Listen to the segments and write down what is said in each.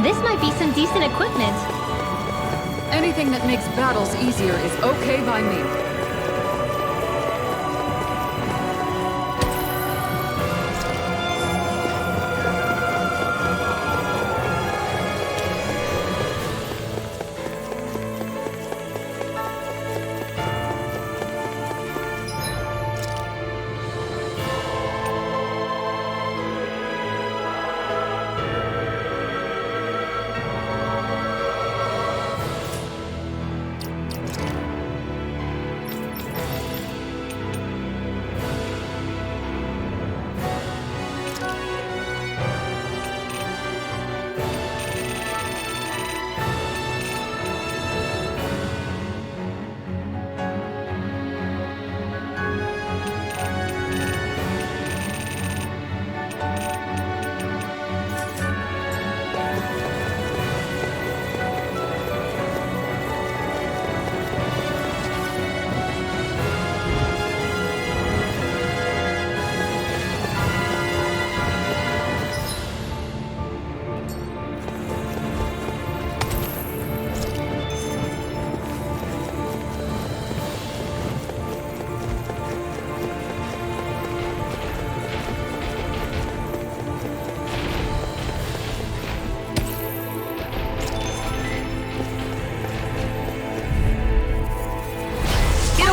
This might be some decent equipment. Anything that makes battles easier is okay by me.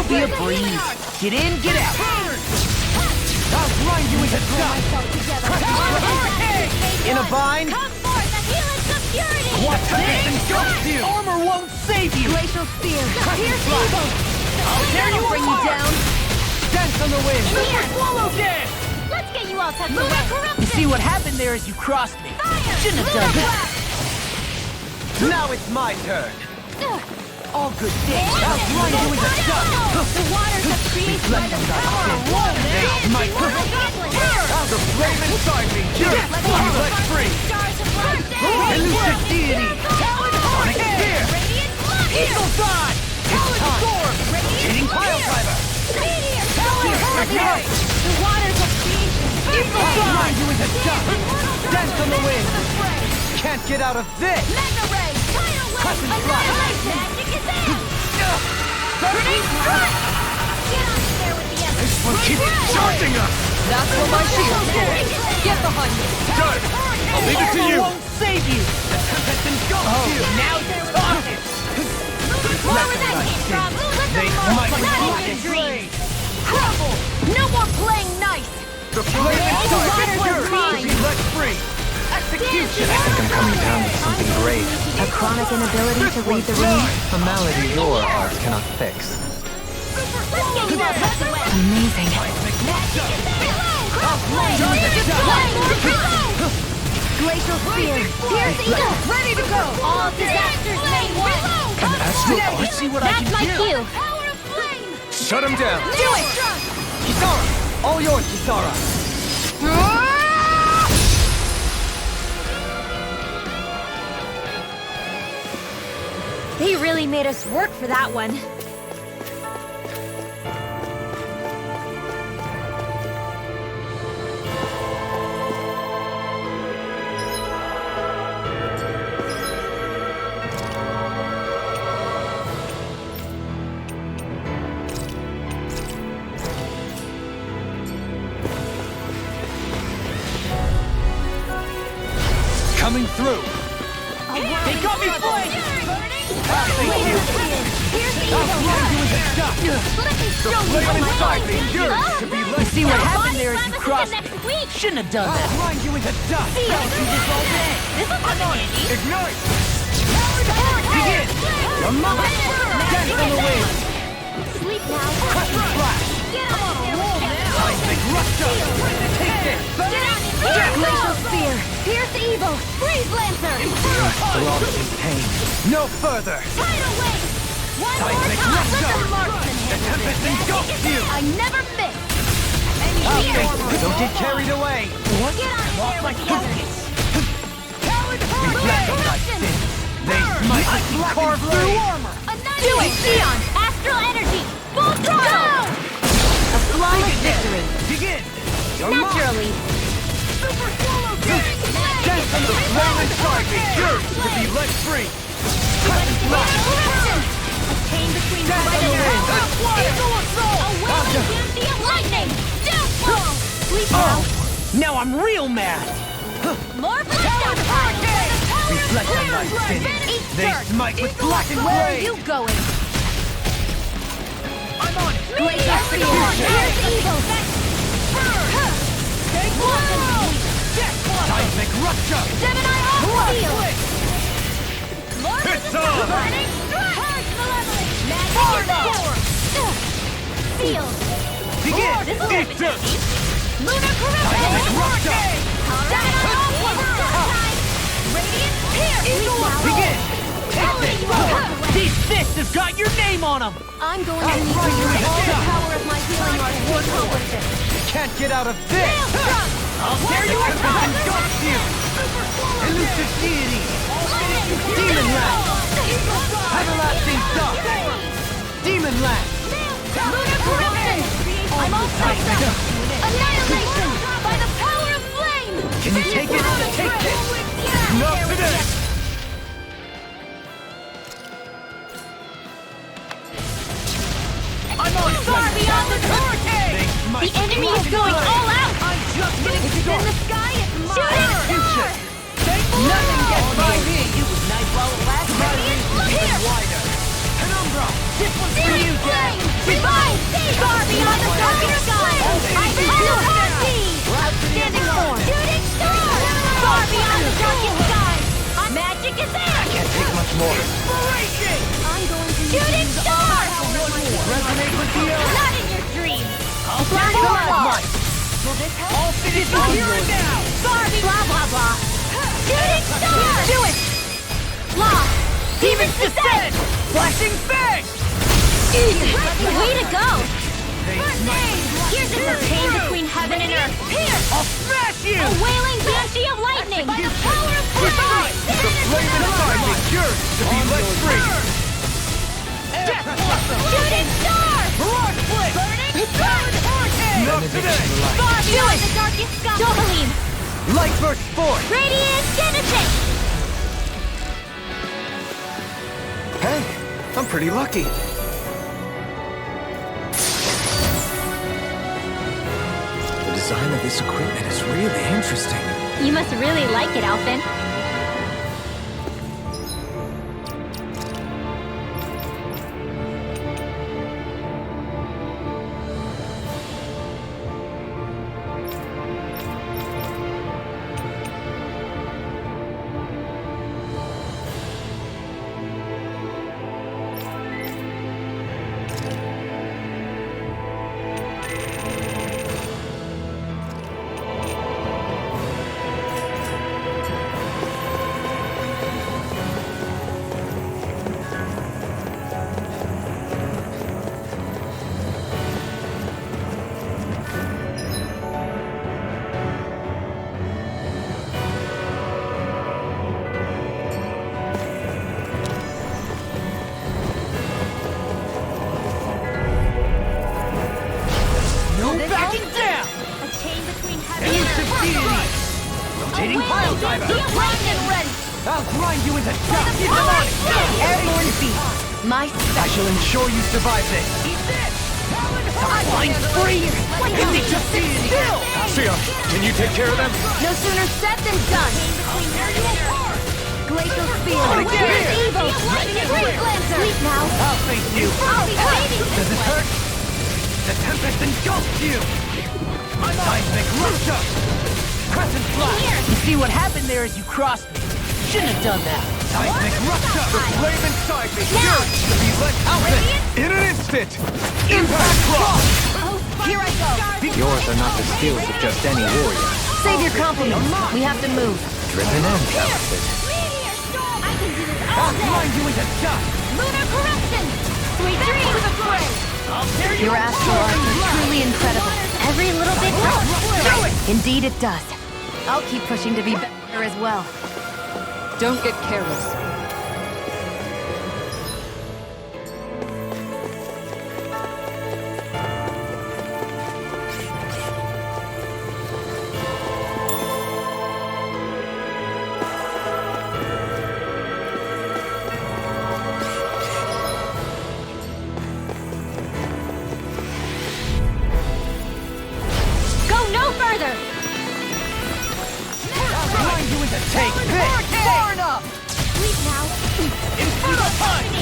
Be a breeze. Get in, get out. I'll grind you into dust. In a bind? Come forth and heal its purity! What and ghost you? Armor won't save you. Glacial spear! Pierce evil! I'll tear you bring you apart. down! Dance on the wind. Here. Swallow dance. Let's get you all tucked away! You see what happened there is you crossed me. Fire! Shouldn't have done that. Blast! Now it's my turn. All good things. I'll grind you into dust. The waters have created by the power of one! My the flame inside me. Let free. Elusive deity. Sonic spear. Eagle god. It's time. Hitting pile driver. Ignite. The waters of creation! Eagle god. You into dust. Dance on the wind. Can't get out of this. Mega ray! Tidal wave! Crescent flash. Annihilation! Magic is in! Grenade strike! Get on there with the essence! This one keeps charging us. That's what my shield's for. Get behind me. Got it. I'll leave it to you. Won't save you. The tempest engulfs you. Now you're talking. Where was that came from? They might Not even dreams! Crumble! No more playing nice! The flame inside waters is are yours. mine. Be let free. Execution. I think I'm coming down with something great. A chronic inability to read the room? A malady your art cannot fix. Let's get you all tucked away! Amazing. Glacial spear! Pierce evil! Ready to go! All disasters made one! Astral art. See what I That's can my do. cue! Power of flame! Shut him down. Do it! Kisara. All yours, Kisara. They really made us work for that one. Coming through. They got me flanked. Thank you. I'll grind you into dust. The flame inside me yearns to be let See what happened there as you crossed me. Shouldn't have done that. I'll grind you into dust. I'll do this all day. This will come in handy. Ignite. Begin. Your mama. Dance on the wind. Sleep now. Crescent flash. Get on there with them. Seismic rupture. Take this. Glacial spear. Pierce evil. Freeze lancer. Lost in pain. No further. Tidal wave. One more Seismic time. Let rupture. the marksman The handle tempest this. engulfs you. I never miss. Don't get carried away. What? Get on there with the others. Reflect on my sins. They might be carved through armor. Do it, Sion! Astral energy! Full throttle! A flawless victory. Begin. Naturally. Dance on the flame inside me. Yours legs free! A chain between Death right on the and wind! left. Eagle assault! A wailing fancy of lightning! Downfall! Sleep now. Now I'm real mad! More blast hurricane! Reflect on my sin. They smite with blackened Where are blade! you going? I'm on it! Laser field! Here's evil! Take one! Seismic rupture! Gemini Aqua! It's on! Burning strike! Harsh malevolence! Magic Sealed! Begin! This will It's happen. Lunar Seismic corruption! rupture! Gemini Aqua! Radiant pierce! Begin! Take These fists have got your name on them! I'm going to need to use all the power of my healing art to accomplish this. Can't get out of this! Maelstrom! I'll tear you apart! Engulf you! Elusive deity! Demon land! Everlasting dust! Demon land! Lunar corruption! I'm all set up! Annihilation! By the power of flame! Can you take it? Take this! Not today! I'm on Far beyond the hurricane! The enemy is going all out! I'm just getting It's in the started! sky, it's mine! Future! Nothing gets by me! You was nice while it lasted. My reach is even wider! Penumbra! This one's for you, Dad! Revive! Far beyond the darkest sky! I'm Penalty! Outstanding form! Shooting star! Far beyond the darkest sky! Magic is there! Can't take much more. I'm going to shooting star! Resonate with the earth! Not in your dreams! I'll Black finish wall. mine! Will this help? I'll finish here and now! Far blah blah blah! Shooting star! Do it! Lost! Demons descend! Flashing fang! Way to go! They smite! Here's a chain between heaven and earth. Pierce! I'll smash you! A wailing banshee of lightning! By the power of flame! The flame inside me yearns to be let free! Death blossom! Shooting star! Mirage flame! Burning hurricane! Not today! Far beyond the darkest sky! Jovaline! Light burst forth! Radiant Genesis! Hey, I'm pretty lucky. The design of this equipment is really interesting. You must really like it, Alphen. No backing down! A chain between heaven and Elusive earth. deity! Rotating pile diver! Lightning rent! I'll grind you into dust! Keep them on it! Airborne beast! My I shall ensure you survive this! Eat this! Blind free! Ending to still! Sia, can you take care of them? No sooner said than done! Glacial Spear! On again! Here's evil! Great Lancer! Sleep now! I'll face you! I'll be waiting! Does it hurt? The tempest engulfs you! Seismic rupture! Crescent flash! You see what happened there is you crossed me. Shouldn't have done that. Seismic rupture! The flame inside me yearns to be let out in an instant! Impact cross! Here I go! Yours are not the skills of just any warrior. Save your compliments. We have to move. Driven and talented. Meteor storm! I can do this all I'll day! grind you into dust! Lunar corruption! Sweet dreams of prey! Your astral arts are truly incredible. Every little bit helps. Indeed it does. I'll keep pushing to be better as well. Don't get careless.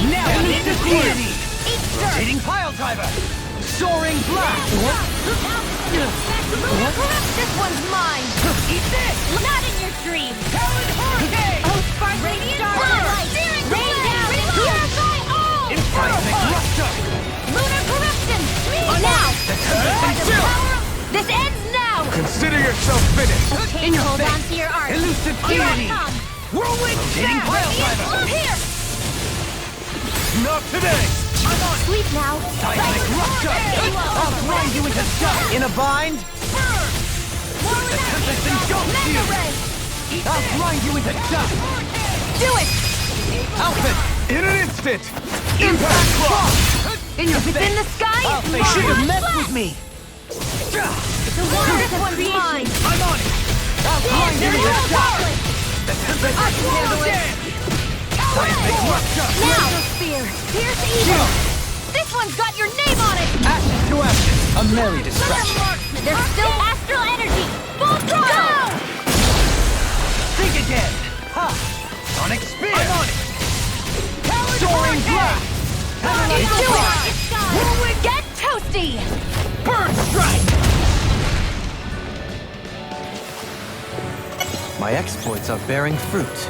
Now elusive deity! Eat dirt! Rotating pile driver! Soaring blast! This one's mine! Eat this! Not in your dreams! Talon hurricane! Oh, sparkling stars and lights! Rain down and purify all! Seismic rupture! Lunar corruption! Now! By the power of... This ends now! Consider yourself finished. In your Hold on face! to your art! Elusive Here I deity! come! Whirlwind Rotating snap! pile driver! Look here! Not today. I'm on! Sleep now! Seismic rupture! I'll grind you into dust! In a bind? More with that! Tempest engulfs Mega you! ray! I'll grind you into dust! Do it! Outfit! In an instant. Impact cross! In your within the sky! I'll face should have messed with me! The wonders of creation! I'm on it! I'll grind you into dust! The tempest can handle it! Seismic rupture! Now! Spear! Pierce evil! This one's got your name on it! Ashes to ashes! A merry distraction! There's still astral energy! Full throttle! Think again! Ha! Sonic spear! I'm on it! Soaring blast! Do it! Get toasty! Bird strike! My exploits are bearing fruit.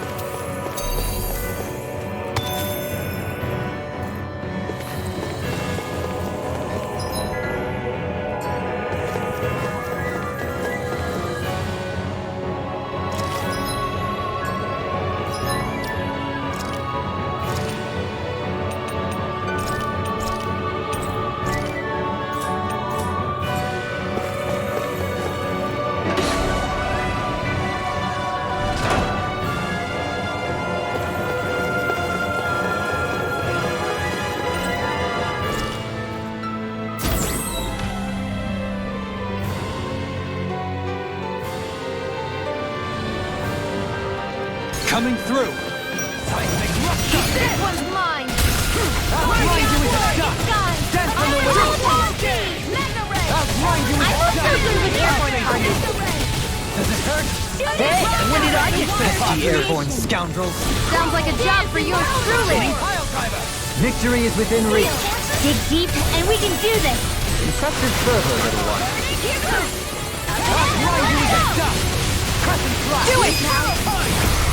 Coming through. Seismic rupture! This one's mine! I'll grind you into dust! Death from the within! Mega ray! I'll grind you into I'm also dust! good with airborne targets! Does it hurt? Hey, when did I get this The airborne scoundrels. Sounds like a job for yours truly! pile driver? Victory is within reach. Dig deep, and we can do this! Impressive fervor, little one. I'll grind you into dust! Crescent flash! Do it!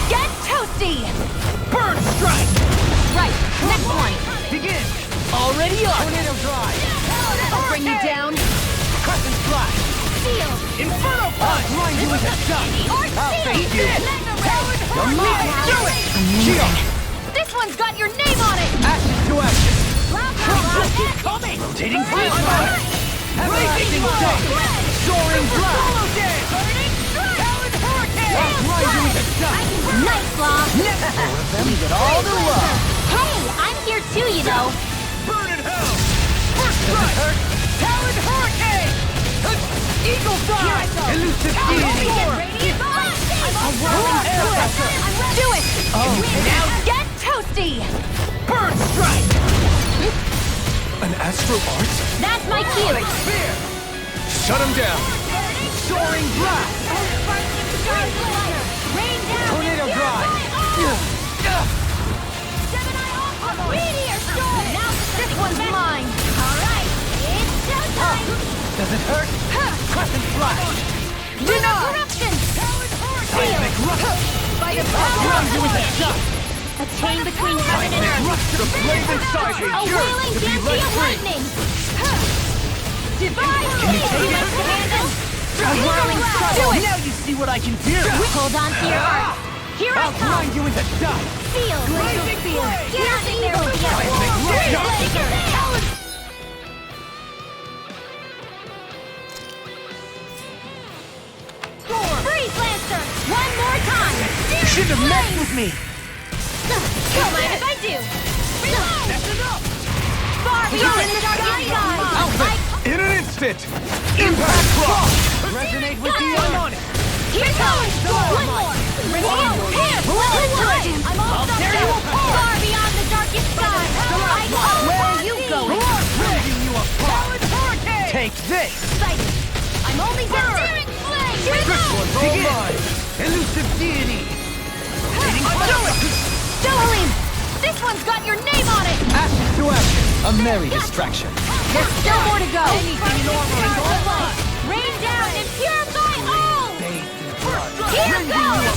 Get toasty! Bird strike! Right, next one! Begin! Already on! Tornado drive! I'll bring you down! Crescent flash! Seal! Inferno punch! I'll grind you into dust! I'll face you! You're mine! Do it! Shield! This one's got your name on it! Ashes to ashes! Keep coming! Rotating pile driver! Everlasting state! Soaring blast! I'll grind you into dust! Nice, Sloth! We get all the love! Hey, I'm here too, you know! Burn in hell. First strike! Talon hurricane! Eagle dive! Elusive deity! A whirling Air swift! pressure! Do it! Oh, now Get toasty! bird strike! An astral art? That's my cue! Spear! Shut him down. Soaring blast! Rain down! Tornado drive! Meteor storm! Now this one's mine! Alright, it's showtime! Does it hurt? Crescent flash! Lunar corruption! Seismic rupture! By the I'll power grind you of into light! dust! A chain between heaven and earth! The flame inside me A yearns wailing to be fancy let of free. lightning! Divine flames! A whirling strike! Do it! Now you see what I can do! Hold on to your art! Here I I'll come! grind you into dust! Seal! Blazing Seal! blade! Piercing there will be a Seismic rupture! Freeze Lancer! One more time! You shouldn't have messed with me! Don't mind if I do! Far beyond the darkest sky! In an instant. Impact cross! Resonate with the unknown! Here goes! One more! Here! I'm all tear you apart! Far beyond the darkest sky! Where are you going? Ripping you apart! Take this! Excited! I'm only daring flame! Here This goes! one's all mine! Elusive deity! Do it! Johalim! This one's got your name on it! to action. A merry distraction. There's still more to go. Anything in armor is all mine. Rain down and purify all! Here goes!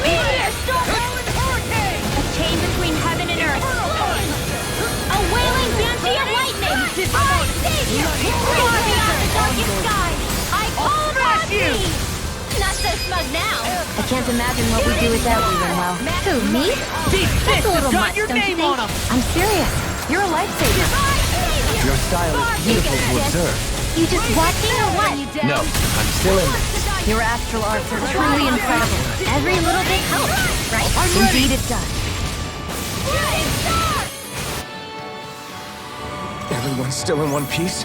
Meteor storm! A chain between heaven and earth. A wailing banshee of lightning! Divine savior! Far beyond the darkest sky! I call back thee! Not so smug now. I can't imagine what we'd do without you, Rinwell. Who, me? These That's fists a little have got much, your don't you name think? on them! I'm serious. You're a lifesaver. Your style is beautiful to observe. You just watching or what? No, I'm still in this. Your astral arts are truly incredible. Every little bit helps, right? Indeed it does. Everyone's still in one piece?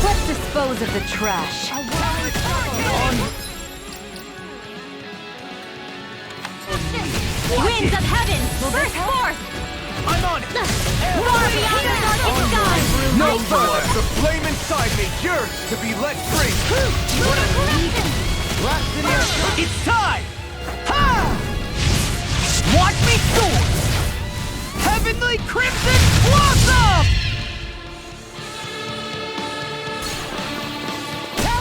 Let's dispose of the trash. Winds of heaven, burst forth! I'm on it! Far beyond the darkest sky! No further! The flame inside me yearns to be let free! It's time! Ha! Watch me soar! Heavenly Crimson Blossom!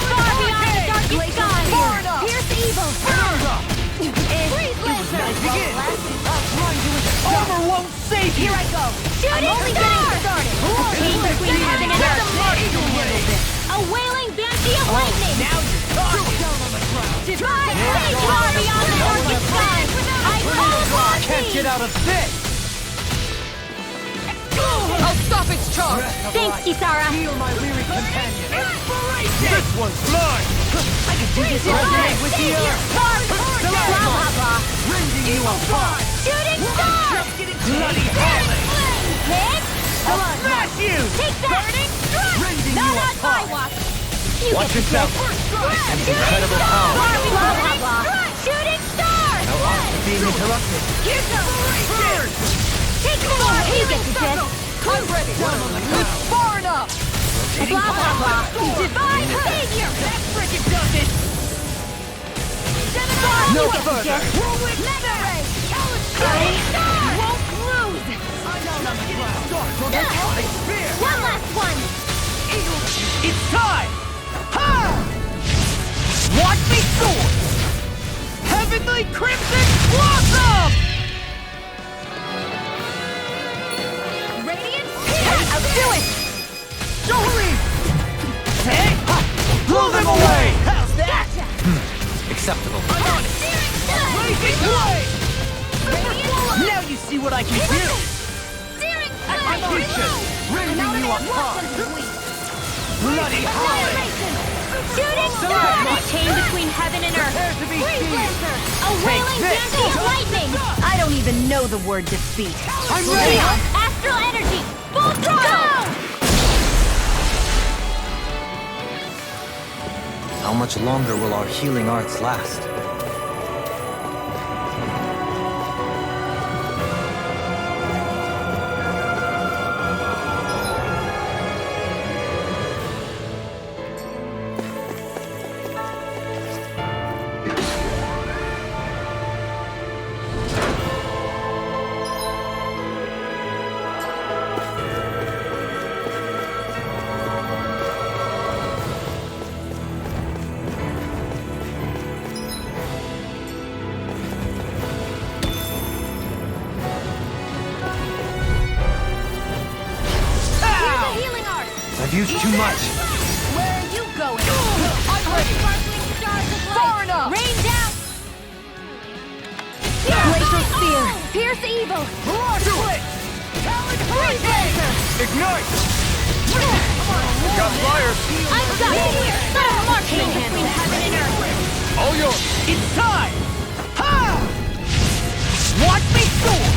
Far beyond the darkest sky! Pierce evil! Freeze laser! Armor won't save you! Here I go! I'm only getting started! Chain between heaven and earth! A wailing banshee of lightning! Now you're talking! Far beyond the darkest sky! I call upon Can't thee! get out of this! I'll stop its charge! Thanks, Kisara! Heal my weary companion! Inspiration! This one's mine! I can do this Divine with you! savior! Blah blah blah! Rending you apart! Shooting star! Bloody howling! Hit! I'll smash you! Take that! Burning strike! Rending Not you on my apart! watch! You Watch get the yourself. drift. And Shooting incredible star! power. Blah blah blah! Shooting star! Being interrupted. Here's the burn! Take the more! You get the gist! I'm ready! It's far enough! Blah blah blah! Divine savior! That frickin' does it! No you get the further. gist! Mega ray! Shooting star! Won't lose! One last one! It's time! Ha! Watch me soar! Heavenly Crimson Blossom! Radiant I'll do it! Jolene! Hey! Ha! Blow them away! How's that? Acceptable. Blazing blade! Now you see what I can do! I'm Peaches! Rending you apart! Bloody howling! Shooting star! A chain between heaven and earth! Prepare to be Freeze seized! laser! A wailing this. banshee of lightning! I don't even know the word defeat. I'm ready! Astral energy! Full throttle! How much longer will our healing arts last? I've used too much. Where are you going? I'm ready! Sparkling stars of light! Far enough! Rain down! Glacial spear! Pierce evil! Do it! Ignite! Got flyers! I've got it! Let a mark between heaven and earth! All yours! It's time! Ha! Watch me soar!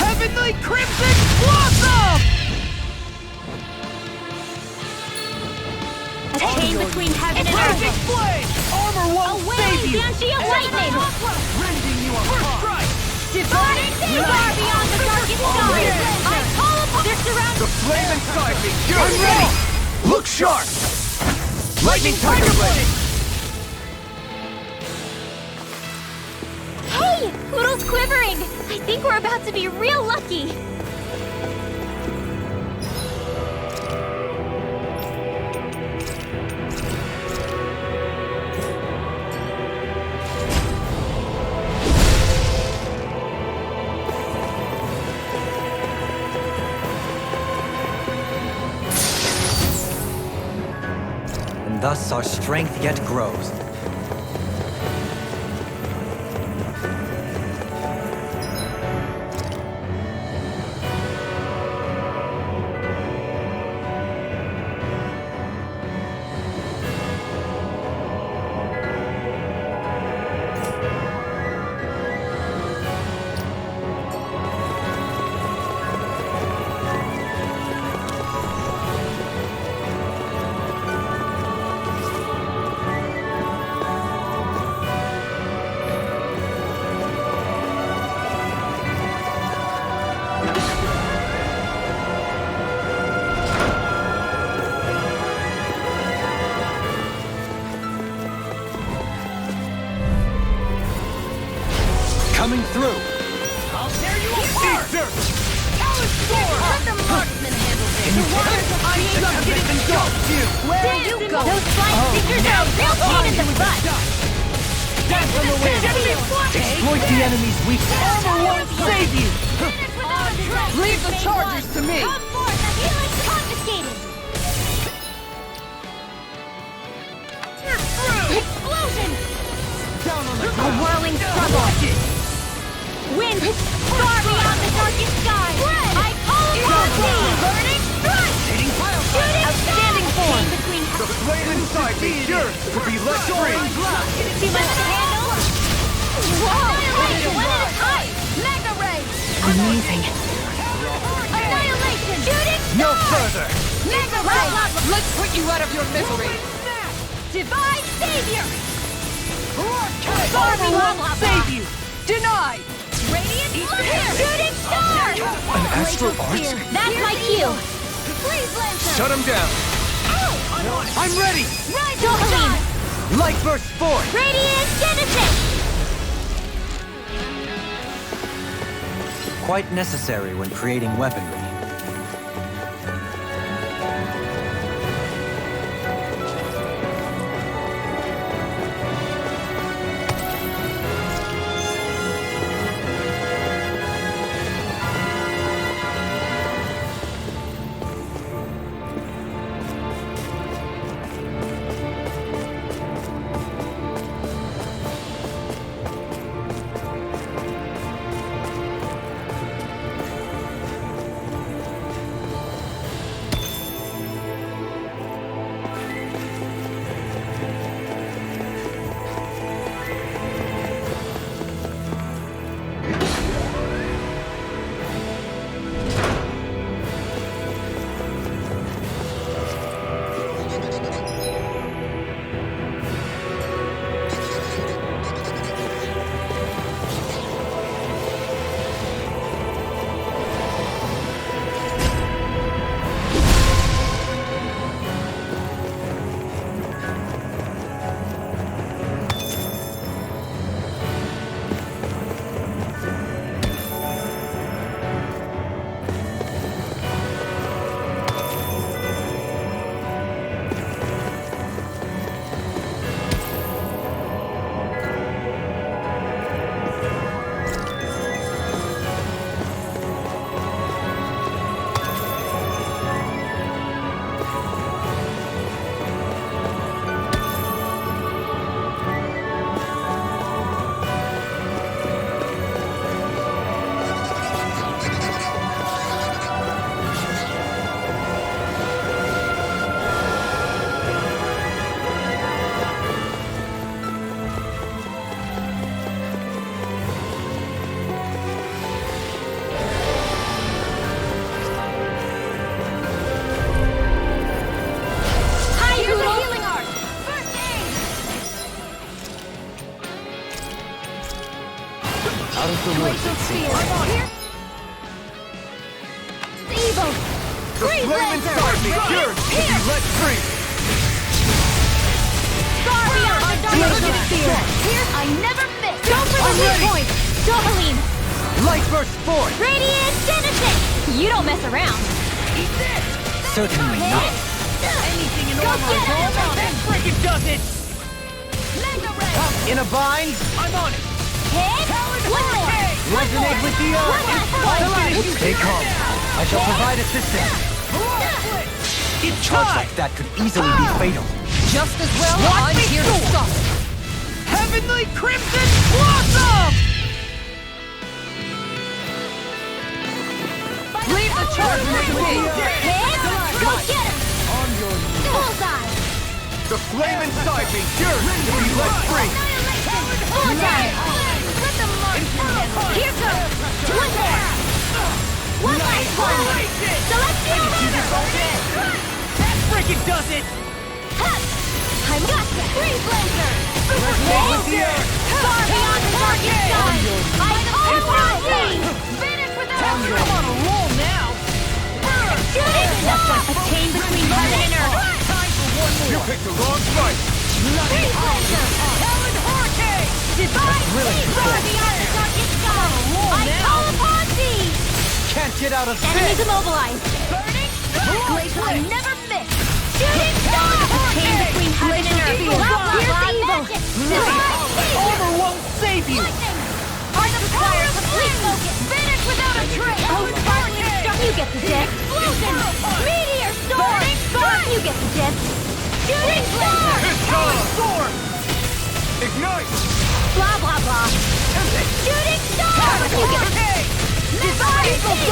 Heavenly Crimson Blossom! A chain between heaven and earth! Perfect flame! Armor won't Away, save you! Banshee of lightning! Rending you First apart! strike! Divine far beyond the darkest sky! I call upon their surroundings! The flame inside me! I'm ready! Look sharp! Lightning Tiger Blade! Hey! Poodle's quivering! I think we're about to be real lucky! And thus our strength yet grows. Coming through! I'll tear you apart! Let the marksman handle this! Can you I just get engulfed you! There you go! Those flying stickers are a real pain in the butt! Dance on the wind! Exploit the enemy's weakness! Armor won't save you! Leave the chargers to me! Come forth, the healing's confiscated! Explosion! Down on the A whirling struggle! Wind far beyond the darkest sky! I call upon thee! Burning strike! Shooting outstanding form! Between The flame inside me yearns to be let free! too much to handle? Whoa! Annihilation! One at a time! Mega ray! Amazing. Annihilation! Shooting No star! further! Mega ray! Let's put you out of your misery! Divine savior! Armor won't save you! Denied! Radiant flare! Shooting star! An astral arts? That's my cue! Please, Lancer! Shut him down! I'm ready! Rise, Wolverine! Light burst forth! Radiant Genesis! Quite necessary when creating weaponry. I'm on it! Evil! The flame inside me yearns to be let free! Far beyond the darkness of fear! Here, I never miss! Go for the weak point! Dohaline! Light burst forth! Radiant Genesis! You don't mess around! Eat this! Certainly not. Anything in Go armor get is it! all that frickin' does it! Mega Ray! In a bind! I'm on it! Hit! One more! Resonate with the One earth! last one! Stay calm. I shall provide assistance. It's Charge time! like that could easily be fatal. Just as well, Watch I'm me here to do it. stop it. Heavenly Crimson Blossom! Leave the charge with me. Hit! Go get him! Bullseye! The flame inside me yearns to be let free! Bullseye! Let them march! Here goes! One more! One last one! Celestial Runner! That frickin' does it! I'm got you! Free Blazer! Resonate with the earth! Far beyond the darkest sky! I call upon thee! Finish without a I'm on a roll now! shooting star! A chain between heaven and earth! Time for one You more! picked the wrong fight! Free Blazer! Helen Hurricane! Divine really Sea! Far cool. beyond the darkest sky! I call upon thee! Can't get out of Enemies this! immobilized! Burning! Glacier I never miss! Shooting star! Chain between heaven and earth! Here's the evil! Divine Sea! Armor won't save you! Lightning! Are the power of complete focus! Finish without a trace! Oh, sparkling stuff! You get the dip! Explosion! Meteor storm! Burn! You get the dip! Shooting star! It's time! Sword! Ignite! Blah, blah, blah! Shooting star! You get the dip! Divine Sea!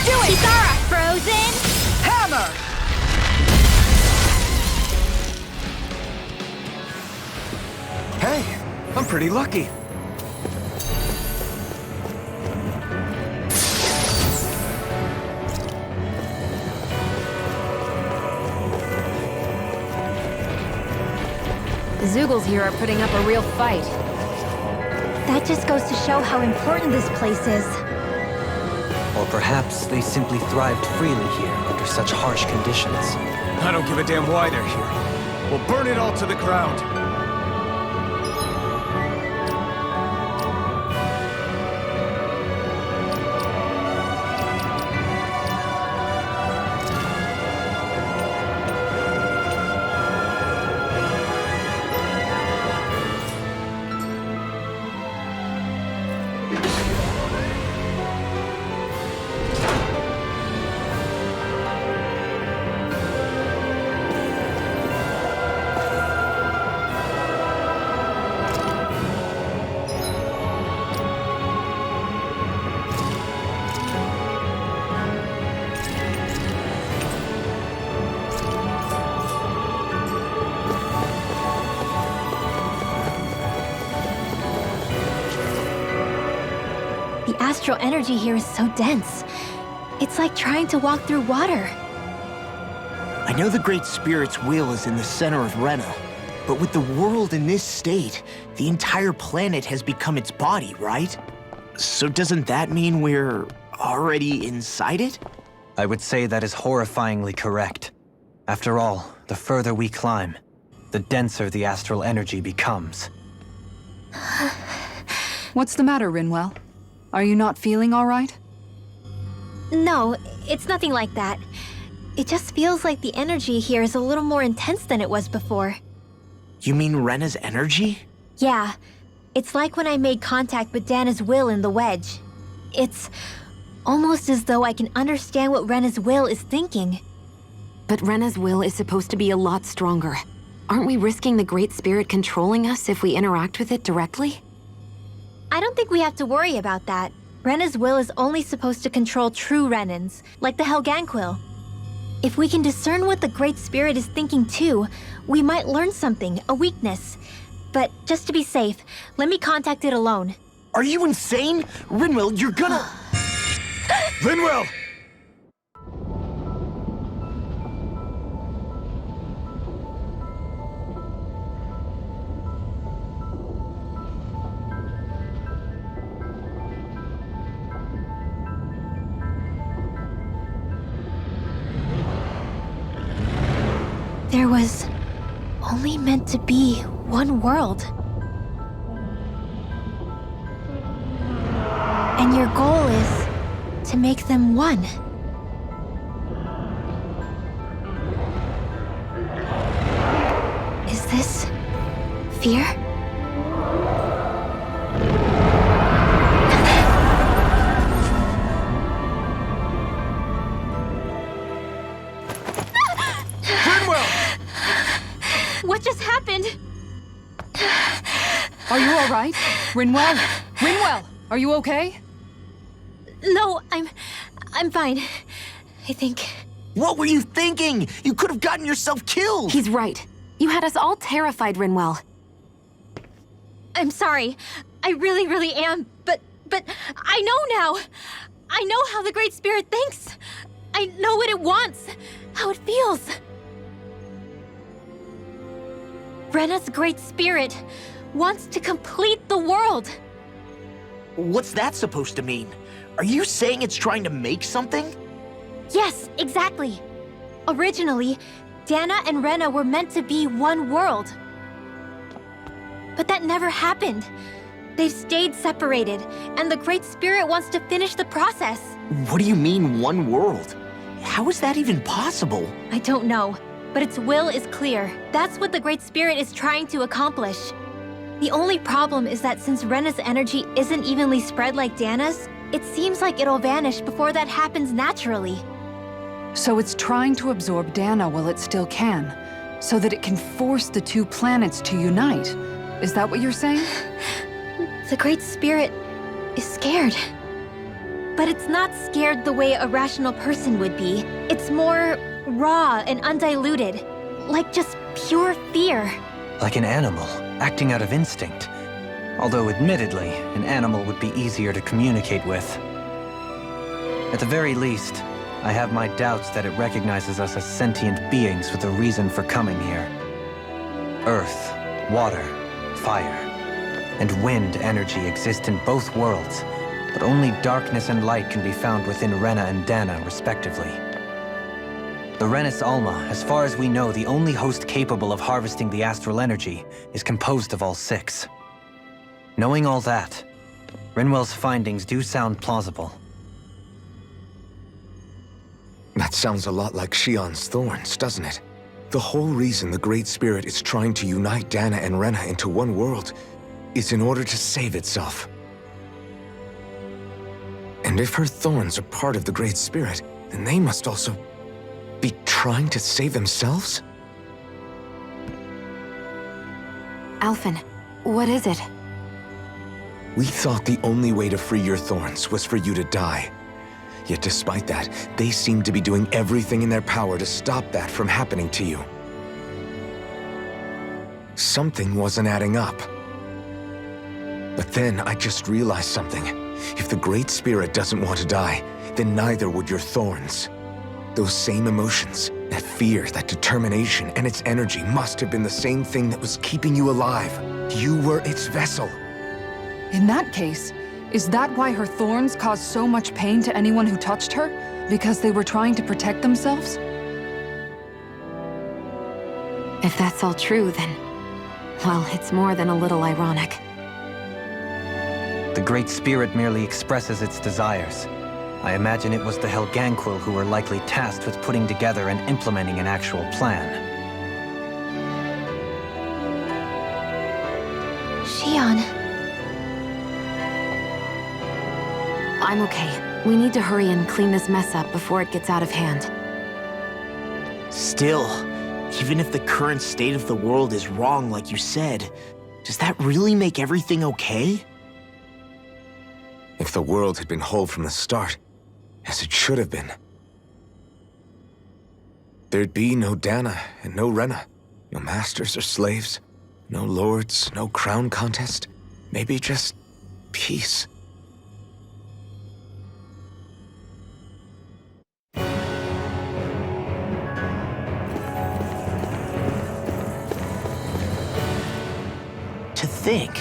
Do it! Kitara! Frozen! Hammer! Hey, I'm pretty lucky. The Zoogles here are putting up a real fight. That just goes to show how important this place is. Or perhaps they simply thrived freely here under such harsh conditions. I don't give a damn why they're here. We'll burn it all to the ground. The astral energy here is so dense. It's like trying to walk through water. I know the Great Spirit's will is in the center of Rena, but with the world in this state, the entire planet has become its body, right? So doesn't that mean we're already inside it? I would say that is horrifyingly correct. After all, the further we climb, the denser the astral energy becomes. What's the matter, Rinwell? Are you not feeling all right? No, it's nothing like that. It just feels like the energy here is a little more intense than it was before. You mean Rena's energy? Yeah, it's like when I made contact with Dana's will in the wedge. It's almost as though I can understand what Rena's will is thinking. But Rena's will is supposed to be a lot stronger. Aren't we risking the Great Spirit controlling us if we interact with it directly? I don't think we have to worry about that. Rena's will is only supposed to control true Renans, like the Helganquil. If we can discern what the Great Spirit is thinking too, we might learn something, a weakness. But just to be safe, let me contact it alone. Are you insane? Rinwell, you're gonna... Rinwell! there was only meant to be one world. And your goal is to make them one. Is this fear? What just happened? Are you all right? Rinwell? Rinwell, are you okay? No, I'm fine. I think. What were you thinking? You could have gotten yourself killed! He's right. You had us all terrified, Rinwell. I'm sorry. I really am. But I know now. I know how the Great Spirit thinks. I know what it wants, how it feels. Rena's Great Spirit wants to complete the world. What's that supposed to mean? Are you saying it's trying to make something? Yes, exactly. Originally, Dana and Rena were meant to be one world. But that never happened. They've stayed separated, and the Great Spirit wants to finish the process. What do you mean, one world? How is that even possible? I don't know, but its will is clear. That's what the Great Spirit is trying to accomplish. The only problem is that since Rena's energy isn't evenly spread like Dana's, it seems like it'll vanish before that happens naturally. So it's trying to absorb Dana while it still can, so that it can force the two planets to unite. Is that what you're saying? The Great Spirit is scared. But it's not scared the way a rational person would be. It's more raw and undiluted, like just pure fear. Like an animal, acting out of instinct. Although admittedly, an animal would be easier to communicate with. At the very least, I have my doubts that it recognizes us as sentient beings with a reason for coming here. Earth, water, fire, and wind energy exist in both worlds, but only darkness and light can be found within Rena and Dana, respectively. The Renis Alma, as far as we know, the only host capable of harvesting the astral energy, is composed of all six. Knowing all that, Rinwell's findings do sound plausible. That sounds a lot like Shion's thorns, doesn't it? The whole reason the Great Spirit is trying to unite Dana and Rena into one world is in order to save itself. And if her thorns are part of the Great Spirit, then they must also be trying to save themselves? Alphen, what is it? We thought the only way to free your thorns was for you to die. Yet despite that, they seem to be doing everything in their power to stop that from happening to you. Something wasn't adding up. But then I just realized something. If the Great Spirit doesn't want to die, then neither would your thorns. Those same emotions, that fear, that determination, and its energy must have been the same thing that was keeping you alive. You were its vessel. In that case, is that why her thorns caused so much pain to anyone who touched her? Because they were trying to protect themselves? If that's all true, then... well, it's more than a little ironic. The Great Spirit merely expresses its desires. I imagine it was the Helganquil who were likely tasked with putting together and implementing an actual plan. Shion... I'm okay. We need to hurry and clean this mess up before it gets out of hand. Still, even if the current state of the world is wrong like you said, does that really make everything okay? If the world had been whole from the start, as it should have been, there'd be no Dana and no Rena, no masters or slaves, no lords, no crown contest, maybe just peace. To think,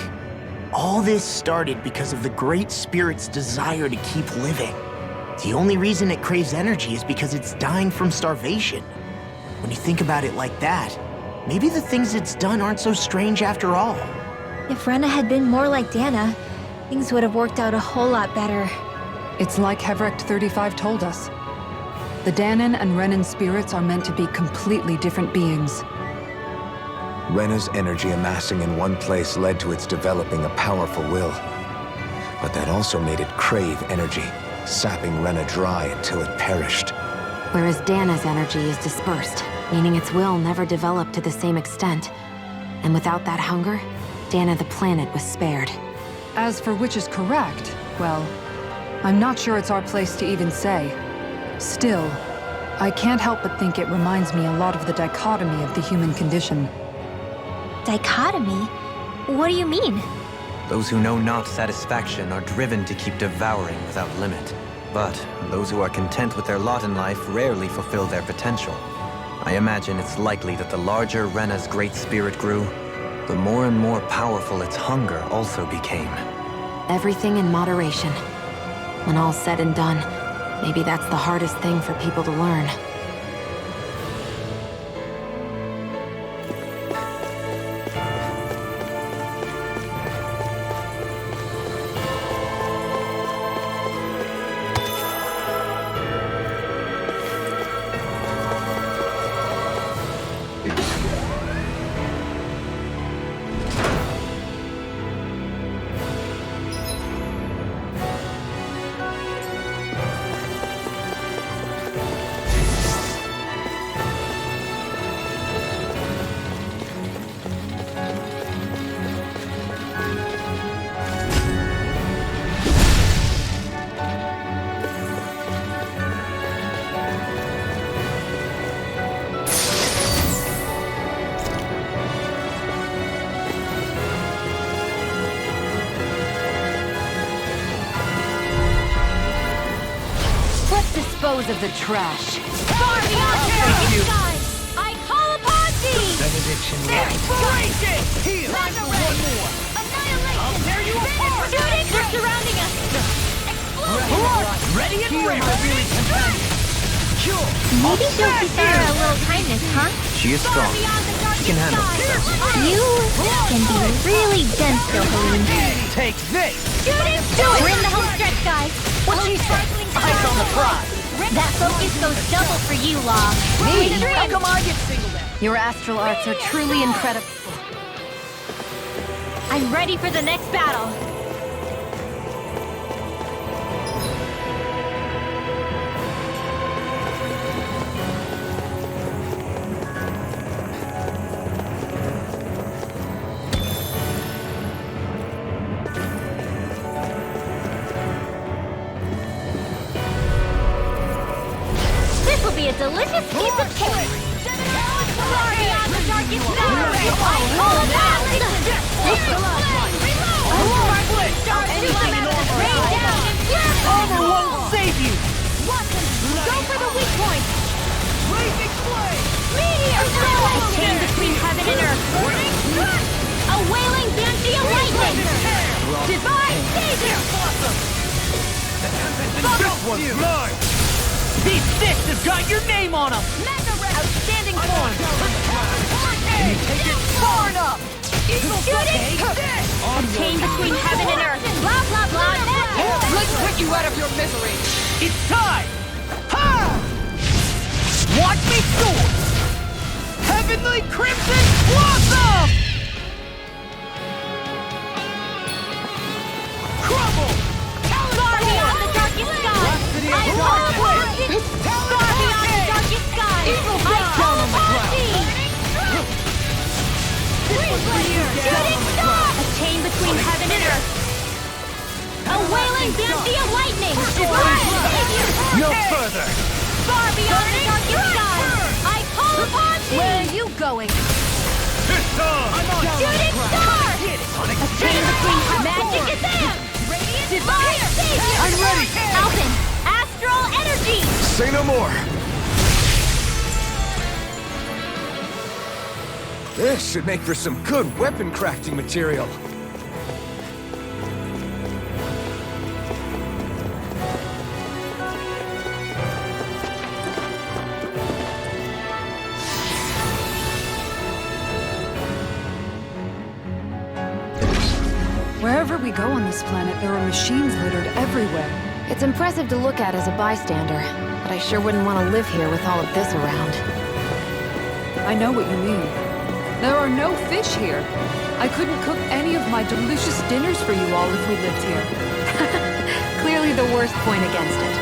all this started because of the Great Spirit's desire to keep living. The only reason it craves energy is because it's dying from starvation. When you think about it like that, maybe the things it's done aren't so strange after all. If Rena had been more like Dana, things would have worked out a whole lot better. It's like Hevrect 35 told us. The Danon and Renan spirits are meant to be completely different beings. Rena's energy amassing in one place led to its developing a powerful will. But that also made it crave energy, sapping Rena dry until it perished. Whereas Dana's energy is dispersed, meaning its will never developed to the same extent. And without that hunger, Dana the planet was spared. As for which is correct, well, I'm not sure it's our place to even say. Still, I can't help but think it reminds me a lot of the dichotomy of the human condition. Dichotomy? What do you mean? Those who know not satisfaction are driven to keep devouring without limit. But those who are content with their lot in life rarely fulfill their potential. I imagine it's likely that the larger Rena's great spirit grew, the more and more powerful its hunger also became. Everything in moderation. When all's said and done, maybe that's the hardest thing for people to learn. Dispose of the trash. Far beyond the skies, I call upon thee! Benediction. Explosion! Heal! Time for one more! Annihilation! I'll tear you apart! Students are surrounding us! Explosion! Ready and ready! Cure! Maybe she'll keep Sarah a little kindness, huh? She is strong. She can handle herself. You can be really dense, though, Helene. Take this! Students, do it! We're in the home stretch, guys! What she said? Eyes on the prize! That focus goes double for you, Law. Me? How come I get singled out? Your astral arts are truly incredible. I'm ready for the next battle. This will be a delicious piece of cake. Far beyond the darkest sky, I call upon rain down and purify. Armor won't save you! Go for the weak point. Blazing flame! Meteor flow! A chain between heaven and earth. A wailing banshee of lightning. Divine savior. This one's mine! These sticks have got your name on them! Outstanding form. Can you take it far enough? Shooting! A chain between heaven and earth. Blah, blah, blah. Let's put you out of your misery! It's time! Ha! Watch me soar! Heavenly Crimson Blossom! Crumble! Far beyond the darkest sky. I call upon thee. Far beyond the darkest sky. I call upon thee. Shooting star! A chain between heaven and earth. A wailing banshee of lightning. Divine savior. No further! Far beyond the darkest sky. I call upon thee. Where are you going? Shooting star! A chain between magic is in. Divine savior. I'm ready! Alpin, astral energy. Say no more! This should make for some good weapon crafting material. we go on this planet, there are machines littered everywhere. It's impressive to look at as a bystander, but I sure wouldn't want to live here with all of this around. I know what you mean. There are no fish here. I couldn't cook any of my delicious dinners for you all if we lived here. Clearly the worst point against it.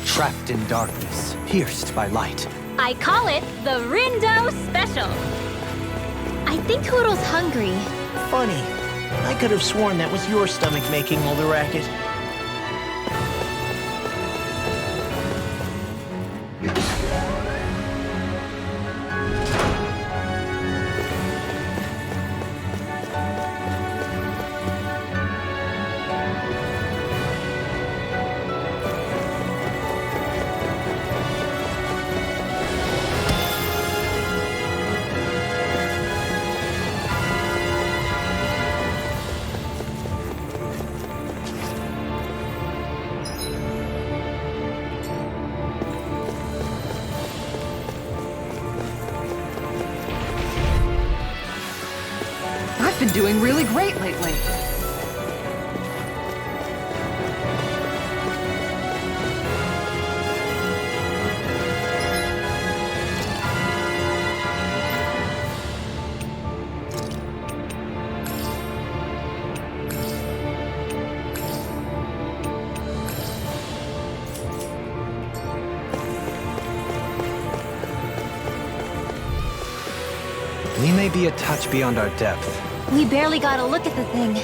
Trapped in darkness, pierced by light. I call it the Rindo Special. I think Toodle's hungry. Funny. I could have sworn that was your stomach making all the racket. I've been doing really great lately. We may be a touch beyond our depth. We barely got a look at the thing.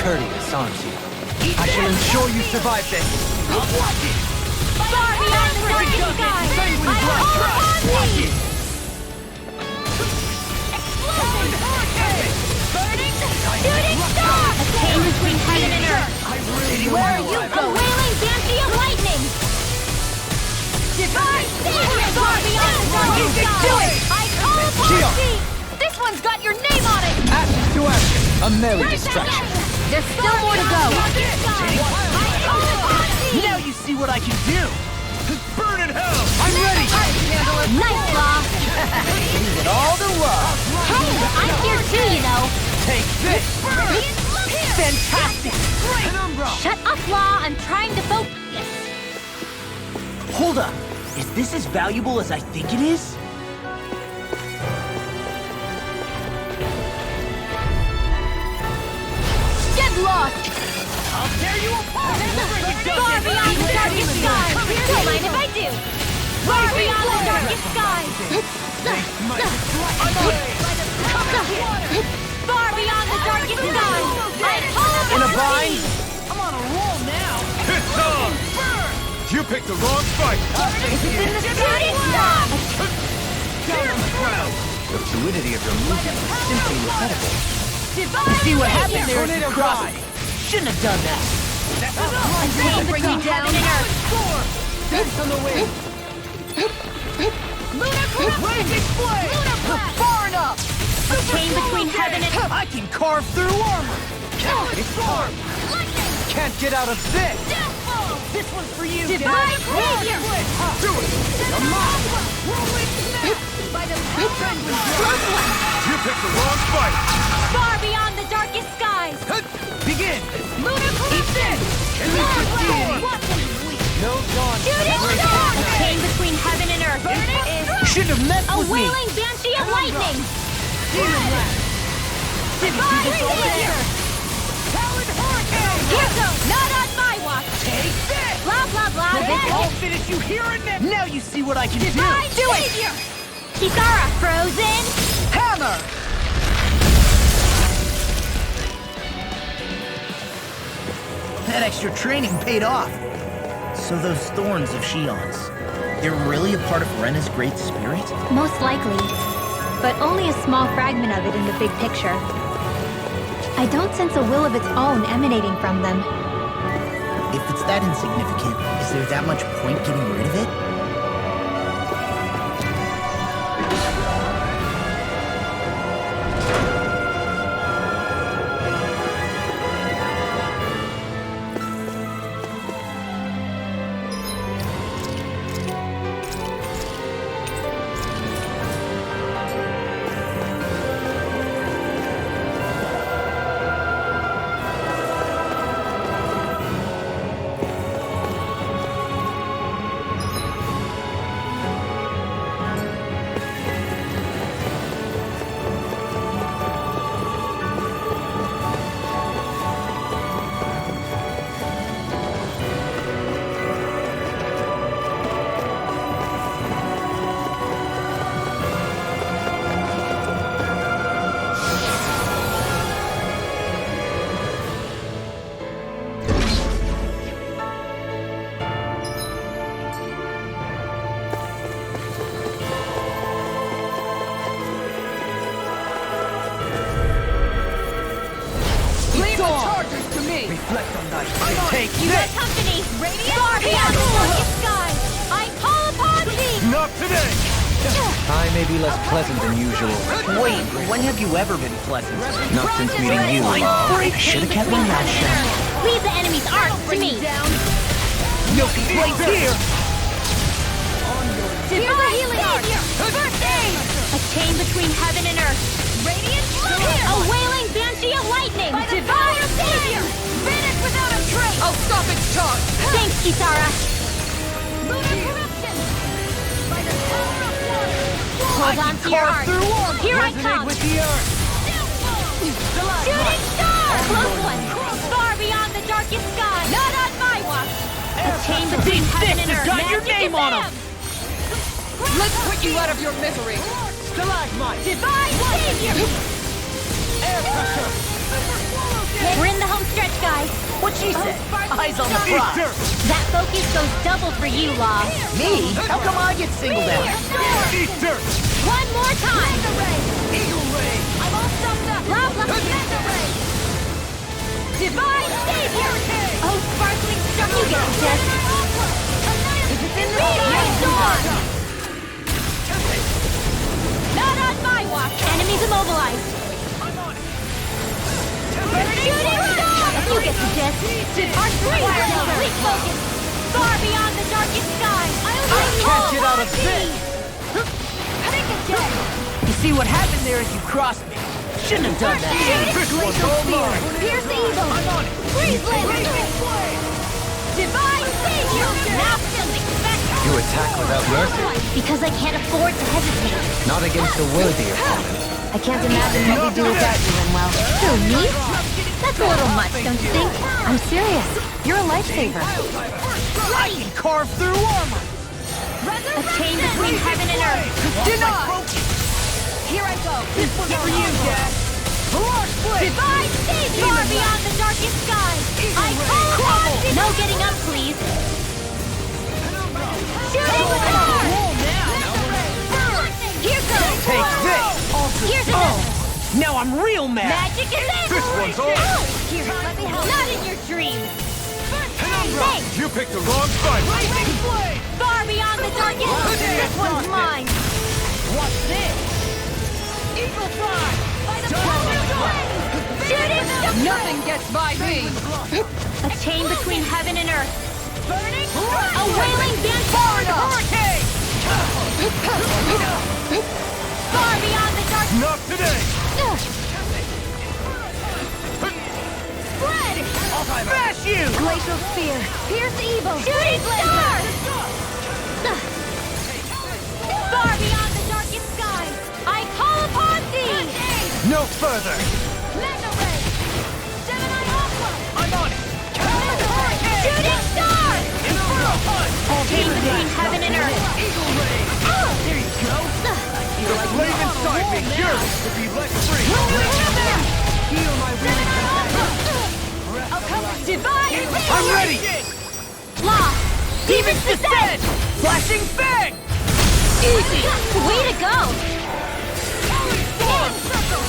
Courteous, aren't you? I shall ensure you survive this. Far beyond the darkest sky! I call upon thee! Explosion! Burning! Shooting star! A chain between heaven and earth! Where are you going? A wailing banshee of lightning! Divine Savior! Far beyond the darkest sky! I call upon thee! This one's got your name on it! Action to action. A merry distraction. There's still more to go! Now you see what I can do. Burn in hell. I'm ready. Nice, Law! Give it all the love. Hey, I'm here too, you know! Take this. Fantastic. Shut up, Law! I'm trying to focus! Hold up. Is this as valuable as I think it is? Lost! I'll tear you apart. Far beyond the darkest sky! Don't mind if I do! Far beyond the darkest sky! Far beyond the darkest sky! I call upon In a bind? thee! I'm on a roll now. It's on! You picked the wrong fight. Shooting star! Down on the ground. The fluidity of your movement is simply incredible. Divine See what savior! happened there as you crossed me. Shouldn't have done that. A chain between heaven and earth. Dance on the wind. Lunar corruption! Lunar blast! Far enough. A chain between heaven and earth. I can carve through armor. It's storm. Lightning! Can't get out of this. Deathfall! This one's for you, Divine Dad. savior! Do it. You're mine. Rolling smash! By the power of You picked the wrong fight! far beyond the darkest skies! Begin. Lunar corruption! Elusive deity. No dawn. Shooting star! A chain between heaven and earth. You shouldn't have messed A with me. wailing banshee of lightning! Demon blast. Divine savior! Talon hurricane. Here goes! Not on my watch! Take this. Blah blah blah! I'll finish you here and now. Now you see what I can Divine do. savior! Kisara frozen! Hammer. That extra training paid off. So those thorns of Shion's, they're really a part of Rena's great spirit? Most likely. But only a small fragment of it in the big picture. I don't sense a will of its own emanating from them. If it's that insignificant, is there that much point getting rid of it? Reflect on thy Take You got this. company! Far beyond the darkest skies! I call upon thee! Not today! I may be less pleasant than usual. Wait, when have you ever been pleasant? Not since meeting you. I should have kept my mouth shut. Leave the enemy's arcs to me! No complaints here. Divine healing savior! First aid! A chain between heaven and earth! Radiant here! A wailing banshee of lightning! Divine savior! Vanish without a trace! I'll stop its charge. Thanks, Kisara! Lunar corruption! By the power of water! Hold on to your heart! Here I Resonate come! with the earth. Shooting star! Close one! Far beyond the darkest sky! Not on my watch! A chain between heaven and earth! got your Magic name is on 'em. them. Let's put you out of your misery. Stalagmite. Divine savior! Air pressure. We're in the home stretch, guys! What she said? Eyes on the Eat prize. dirt! That focus goes double for you, Law! Me? How come I get singled out? Eat dirt! One more time! Eagle ray. I'm all stuffed up! Blah, blah, Divine savior! Oh, sparkling star! You get the gist! Meteor storm! Not on my watch! Enemies immobilized! Shooting star! You get the gist! Our fire complete focus! Far beyond the darkest sky! I can't get out of this. Pick a jet! You see what happened there as you crossed me. Shouldn't have done that. Pierce the evil! Freeze blade! Divine savior! Now filling spectre! You attack without mercy, Because I can't afford to hesitate. not against a worthy opponent. I can't imagine what we do without you, Rinwell. Who, me? That's a little much, don't you think? I'm serious. You're a lifesaver. I can carve through armor. A chain between heaven and earth. Denied. Here I go. This one's for you, Dad. Barrage blade. Divine savior! Far beyond the darkest skies. I call upon thee. No getting up, please. Shooting star! Roll now. Here goes! Take this. Here's another! Now I'm real mad! Magic is it! This one's all- Here, let me help. Not in your dreams! Penumbra! Thanks! You picked the wrong fight! Lightning blade! Far beyond the darkest! This one's mine! What's this? Eagle fly! By the Shooting star! Nothing gets by me! A chain between heaven and earth. burning! A wailing banter! Hurricane! Far beyond the dark... Not today! Spread! Smash you! Glacial spear! Pierce evil! Shooting star! Far beyond the darkest sky! I call upon thee! No further! Mega ray! Gemini Aqua! I'm on it! Hurricane! Shooting star! Inferno punch! Chain between heaven and earth. Eagle ray! There you go! The flame inside me yearns to be let free! Heal my weary Divine I'm ready! Law! Demon's descent! Flashing bang! Easy! Way to go!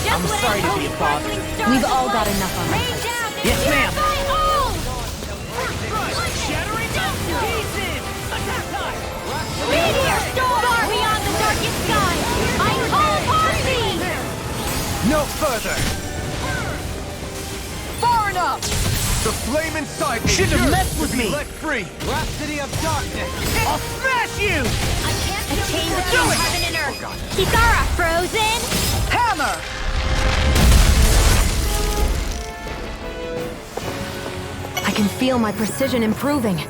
I'm sorry to be a bother. We've all got enough on our Rain plates. down and Yes, ma'am. purify all! Shattering pieces! Attack time! Meteor storm! Far beyond the darkest sky! I call upon thee! No further! Far enough! The flame inside me Shouldn't have yearns messed with to be me. let free! Rhapsody of darkness! I'll smash you! A chain between heaven and earth. Kikara, frozen! Hammer! I can feel my precision improving.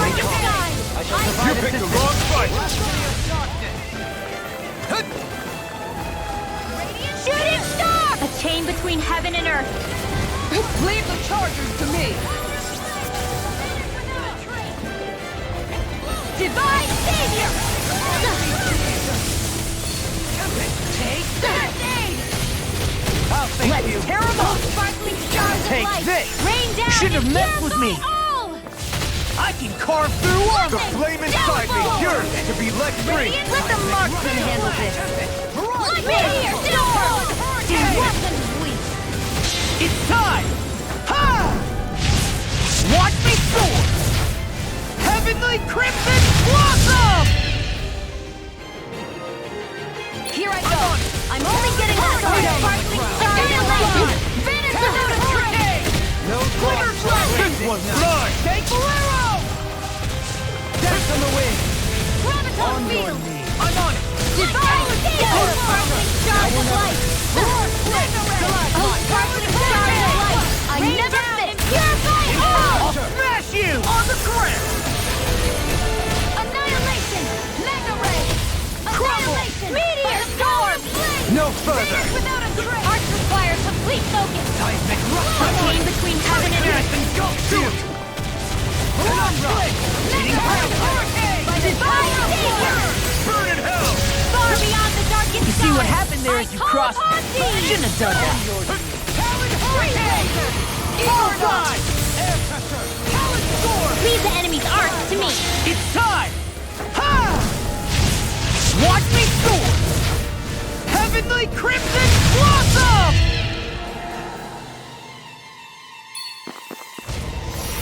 darkest sky! You picked the wrong fight! Shooting star! A chain between heaven and earth. Leave the chargers to me! Divine Savior! Take First aid! I'll thank Let's you. tear 'em up! Sparkling stars Take of light! this. Rain down Shouldn't have and messed with me. purify all! I can carve through The armor! Flame inside me, yours to be let free! Let the marksman handle this! Like meteor storm! It wasn't weak! It's time! Ha! Watch me soar! Heavenly Crimson Blossom! Here I go! I'm only getting Sparkling started! stars of light! Vanish without a trace! No Glitter Flash! This one's mine! Take Bolero! Dance on the wind! Graviton On your field! knees! I'm on it! Divine Savior! Sparkling stars of light! Oh, sparkling stars of light! I never miss! Purify all! I'll smash you! On the ground! Annihilation! Mega ray! Crumble! Annihilation! Meteor storm! No further! Without a trace! Arch requires complete focus! Seismic A rush! chain between heaven and earth! Shoot! Hitting hurricane! By divine Savior! Burn in hell! Far beyond the darkest You see what skies, happened there I as you call crossed? upon thee! Shouldn't have done that. Hurricane! Air pressure! Talon storm! Leave the enemy's arc to me! It's time! Ha! Watch me soar! Heavenly Crimson Blossom!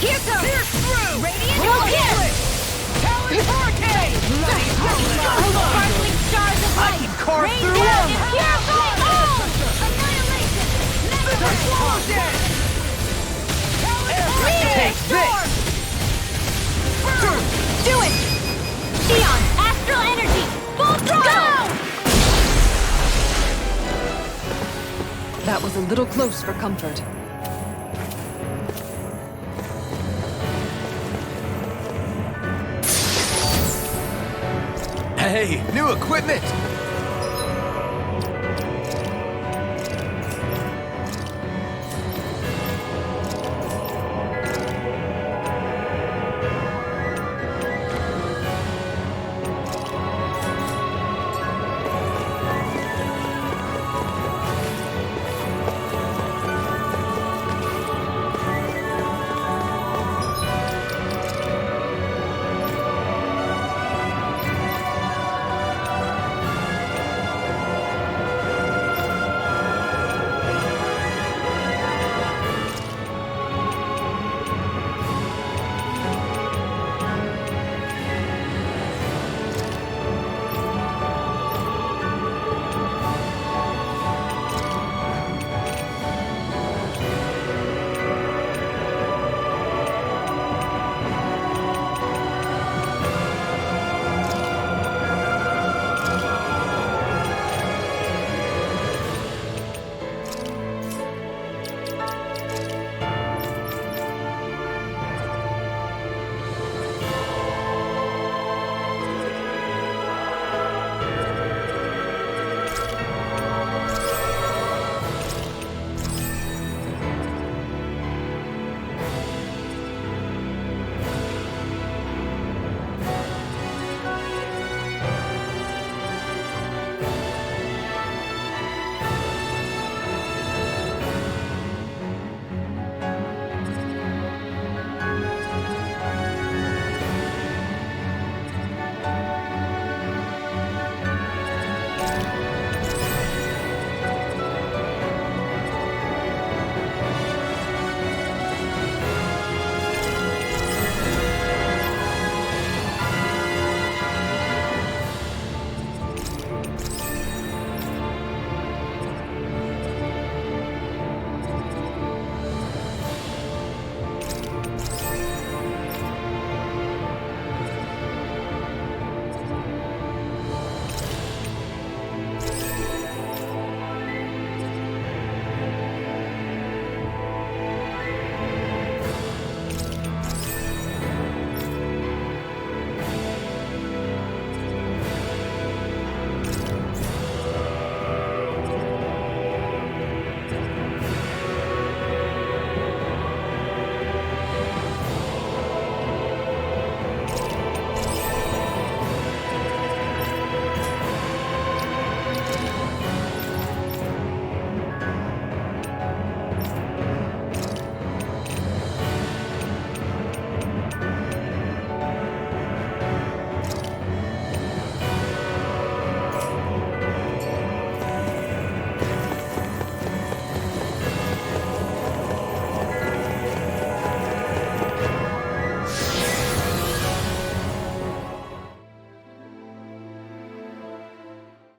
Here goes! Pierce through! Radiant Focus! Talon Hurricane! Sparkling stars of I light! can carve Rain through down armor! and purify all! Annihilation! Mega ray! Take this! Do it! Neon, astral energy! Full throttle! That was a little close for comfort. Hey, new equipment!